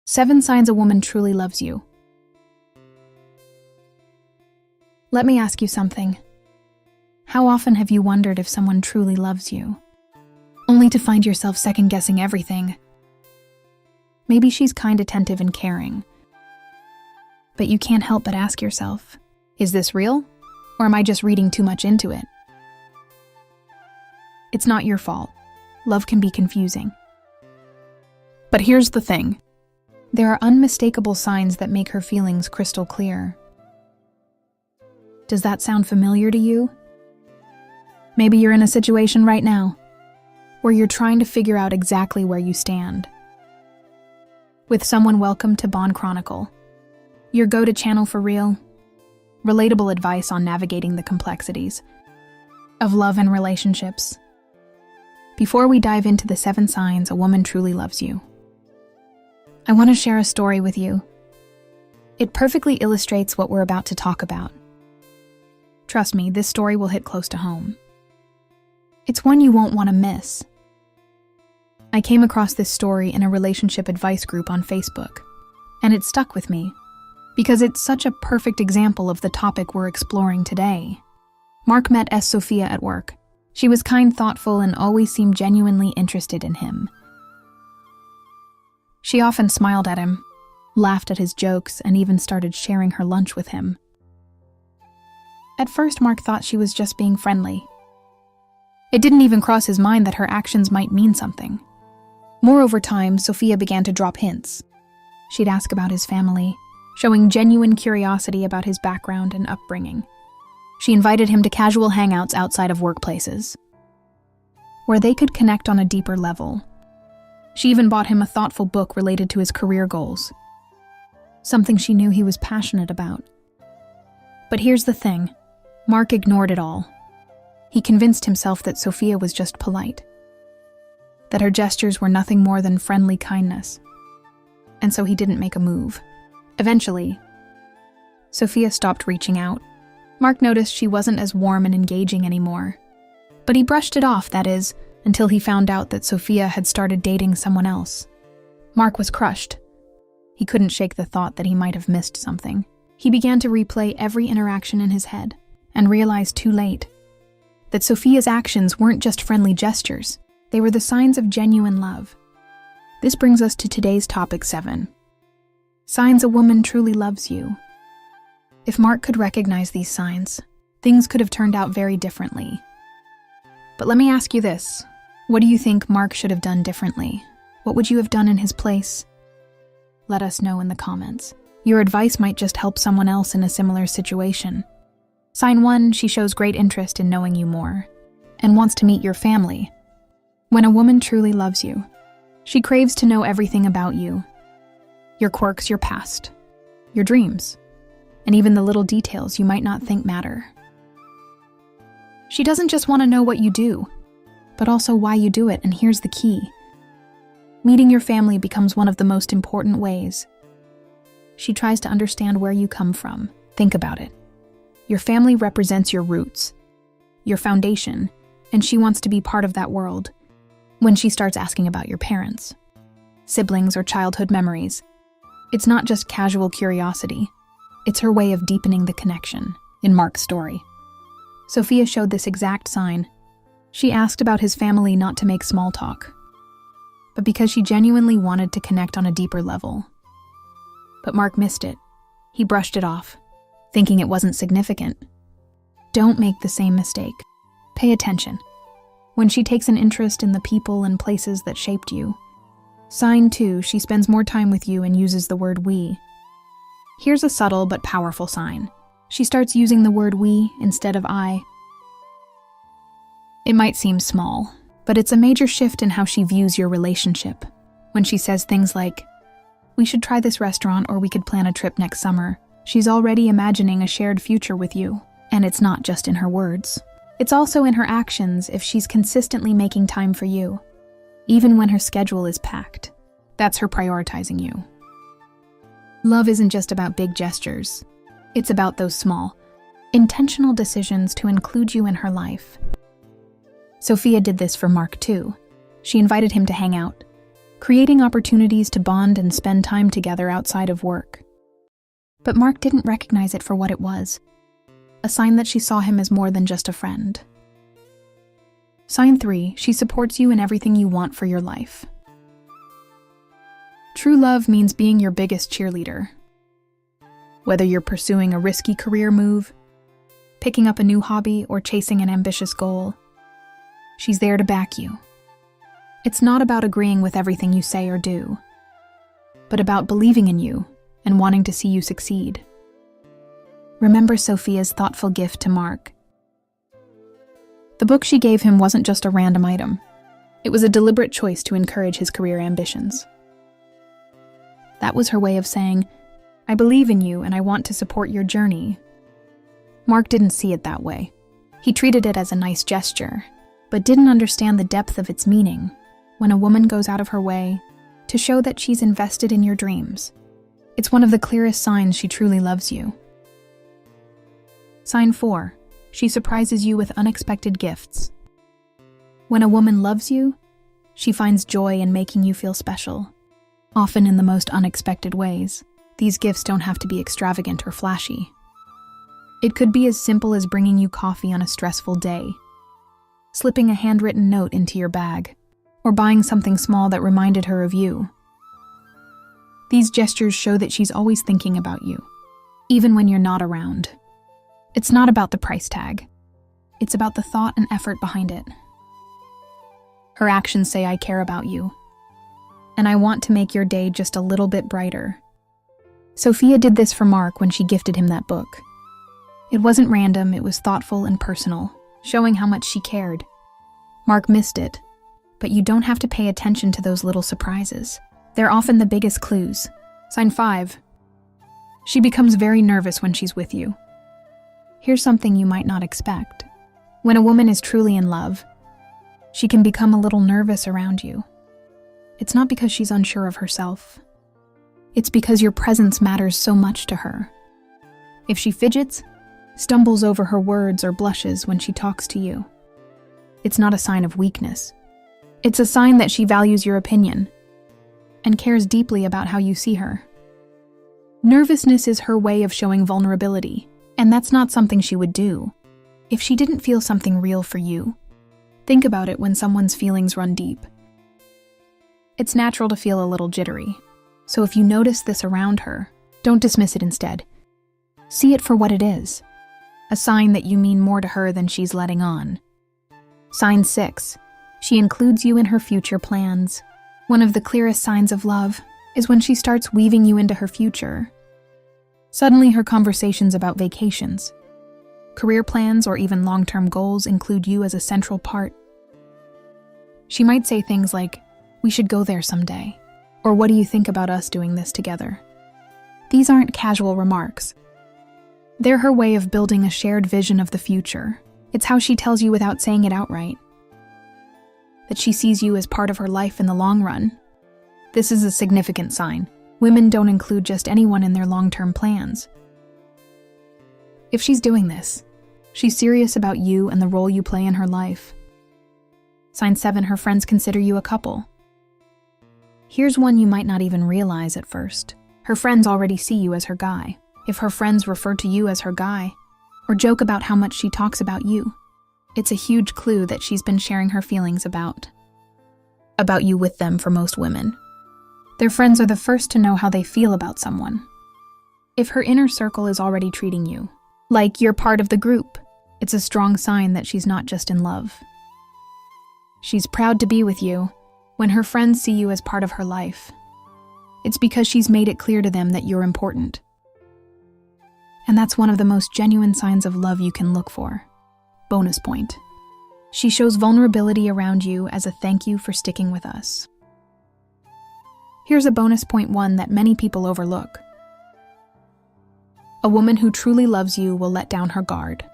7 signs a woman truly loves you. Let me ask you something. How often have you wondered if someone truly loves you, only to find yourself second-guessing everything? Maybe she's kind, attentive, and caring, but you can't help but ask yourself, is this real, or am I just reading too much into it? It's not your fault. Love can be confusing. But here's the thing. There are unmistakable signs that make her feelings crystal clear. Does that sound familiar to you? Maybe you're in a situation right now where you're trying to figure out exactly where you stand. With someone, welcome to Bond Chronicle, your go-to channel for real, relatable advice on navigating the complexities of love and relationships. Before we dive into the 7 signs a woman truly loves you, I want to share a story with you. It perfectly illustrates what we're about to talk about. Trust me, this story will hit close to home. It's one you won't want to miss. I came across this story in a relationship advice group on Facebook, and it stuck with me because it's such a perfect example of the topic we're exploring today. Mark met Sophia at work. She was kind, thoughtful, and always seemed genuinely interested in him. She often smiled at him, laughed at his jokes, and even started sharing her lunch with him. At first, Mark thought she was just being friendly. It didn't even cross his mind that her actions might mean something. More over time, Sophia began to drop hints. She'd ask about his family, showing genuine curiosity about his background and upbringing. She invited him to casual hangouts outside of workplaces, where they could connect on a deeper level. She even bought him a thoughtful book related to his career goals, something she knew he was passionate about. But here's the thing. Mark ignored it all. He convinced himself that Sophia was just polite, that her gestures were nothing more than friendly kindness, and so he didn't make a move. Eventually, Sophia stopped reaching out. Mark noticed she wasn't as warm and engaging anymore, but he brushed it off, that is, until he found out that Sophia had started dating someone else. Mark was crushed. He couldn't shake the thought that he might have missed something. He began to replay every interaction in his head and realized too late that Sophia's actions weren't just friendly gestures. They were the signs of genuine love. This brings us to today's topic 7. Signs a woman truly loves you. If Mark could recognize these signs, things could have turned out very differently. But let me ask you this. What do you think Mark should have done differently? What would you have done in his place? Let us know in the comments. Your advice might just help someone else in a similar situation. Sign 1, she shows great interest in knowing you more and wants to meet your family. When a woman truly loves you, she craves to know everything about you. Your quirks, your past, your dreams, and even the little details you might not think matter. She doesn't just want to know what you do, but also why you do it, and here's the key. Meeting your family becomes one of the most important ways. She tries to understand where you come from. Think about it. Your family represents your roots, your foundation, and she wants to be part of that world. When she starts asking about your parents, siblings, or childhood memories, it's not just casual curiosity. It's her way of deepening the connection. In Mark's story, Sophia showed this exact sign. She asked about his family not to make small talk, but because she genuinely wanted to connect on a deeper level. But Mark missed it. He brushed it off, thinking it wasn't significant. Don't make the same mistake. Pay attention. When she takes an interest in the people and places that shaped you. Sign 2, she spends more time with you and uses the word we. Here's a subtle but powerful sign. She starts using the word we instead of I. It might seem small, but it's a major shift in how she views your relationship. When she says things like, "We should try this restaurant, or we could plan a trip next summer," she's already imagining a shared future with you. And it's not just in her words. It's also in her actions. If she's consistently making time for you, even when her schedule is packed, that's her prioritizing you. Love isn't just about big gestures. It's about those small, intentional decisions to include you in her life. Sophia did this for Mark too. She invited him to hang out, creating opportunities to bond and spend time together outside of work. But Mark didn't recognize it for what it was, a sign that she saw him as more than just a friend. Sign 3, she supports you in everything you want for your life. True love means being your biggest cheerleader. Whether you're pursuing a risky career move, picking up a new hobby, or chasing an ambitious goal, she's there to back you. It's not about agreeing with everything you say or do, but about believing in you and wanting to see you succeed. Remember Sophia's thoughtful gift to Mark. The book she gave him wasn't just a random item. It was a deliberate choice to encourage his career ambitions. That was her way of saying, "I believe in you and I want to support your journey." Mark didn't see it that way. He treated it as a nice gesture, but didn't understand the depth of its meaning when a woman goes out of her way to show that she's invested in your dreams. It's one of the clearest signs she truly loves you. Sign 4, she surprises you with unexpected gifts. When a woman loves you, she finds joy in making you feel special, often in the most unexpected ways. These gifts don't have to be extravagant or flashy. It could be as simple as bringing you coffee on a stressful day, slipping a handwritten note into your bag, or buying something small that reminded her of you. These gestures show that she's always thinking about you, even when you're not around. It's not about the price tag. It's about the thought and effort behind it. Her actions say, "I care about you, and I want to make your day just a little bit brighter." Sophia did this for Mark when she gifted him that book. It wasn't random, it was thoughtful and personal, showing how much she cared. Mark missed it, but you don't have to pay attention to those little surprises. They're often the biggest clues. Sign 5. She becomes very nervous when she's with you. Here's something you might not expect. When a woman is truly in love, she can become a little nervous around you. It's not because she's unsure of herself. It's because your presence matters so much to her. If she fidgets, stumbles over her words, or blushes when she talks to you, it's not a sign of weakness. It's a sign that she values your opinion and cares deeply about how you see her. Nervousness is her way of showing vulnerability, and that's not something she would do if she didn't feel something real for you. Think about it when someone's feelings run deep. It's natural to feel a little jittery, so if you notice this around her, don't dismiss it instead. See it for what it is, a sign that you mean more to her than she's letting on. Sign 6. She includes you in her future plans. One of the clearest signs of love is when she starts weaving you into her future. Suddenly her conversations about vacations, career plans, or even long-term goals include you as a central part. She might say things like, "We should go there someday," or "What do you think about us doing this together?" These aren't casual remarks. They're her way of building a shared vision of the future. It's how she tells you without saying it outright, that she sees you as part of her life in the long run. This is a significant sign. Women don't include just anyone in their long-term plans. If she's doing this, she's serious about you and the role you play in her life. Sign 7, her friends consider you a couple. Here's one you might not even realize at first. Her friends already see you as her guy. If her friends refer to you as her guy, or joke about how much she talks about you, it's a huge clue that she's been sharing her feelings about you with them. For most women, their friends are the first to know how they feel about someone. If her inner circle is already treating you like you're part of the group, it's a strong sign that she's not just in love. She's proud to be with you. When her friends see you as part of her life, it's because she's made it clear to them that you're important. And that's one of the most genuine signs of love you can look for. Bonus point. She shows vulnerability around you as a thank you for sticking with us. Here's a bonus point, one that many people overlook. A woman who truly loves you will let down her guard.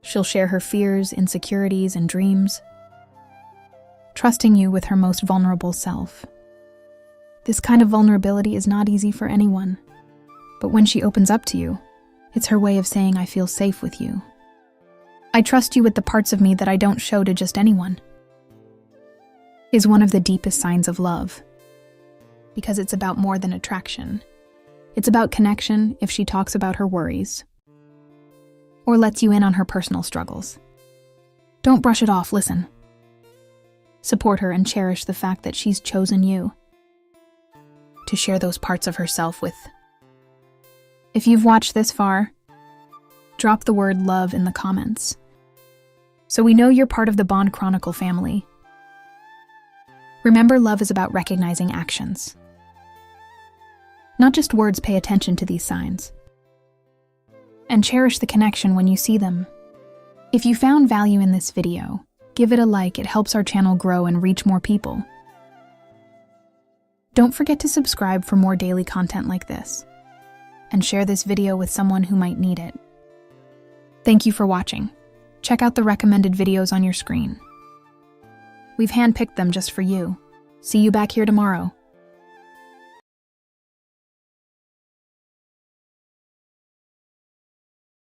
She'll share her fears, insecurities, and dreams, trusting you with her most vulnerable self. This kind of vulnerability is not easy for anyone, but when she opens up to you, it's her way of saying, "I feel safe with you. I trust you with the parts of me that I don't show to just anyone." is one of the deepest signs of love. Because it's about more than attraction. It's about connection if she talks about her worries or lets you in on her personal struggles. Don't brush it off, listen. Support her and cherish the fact that she's chosen you to share those parts of herself with. If you've watched this far, drop the word love in the comments so we know you're part of the Bond Chronicle family. Remember, love is about recognizing actions. Not just words. Pay attention to these signs. And cherish the connection when you see them. If you found value in this video, give it a like. It helps our channel grow and reach more people. Don't forget to subscribe for more daily content like this. And share this video with someone who might need it. Thank you for watching. Check out the recommended videos on your screen. We've handpicked them just for you. See you back here tomorrow.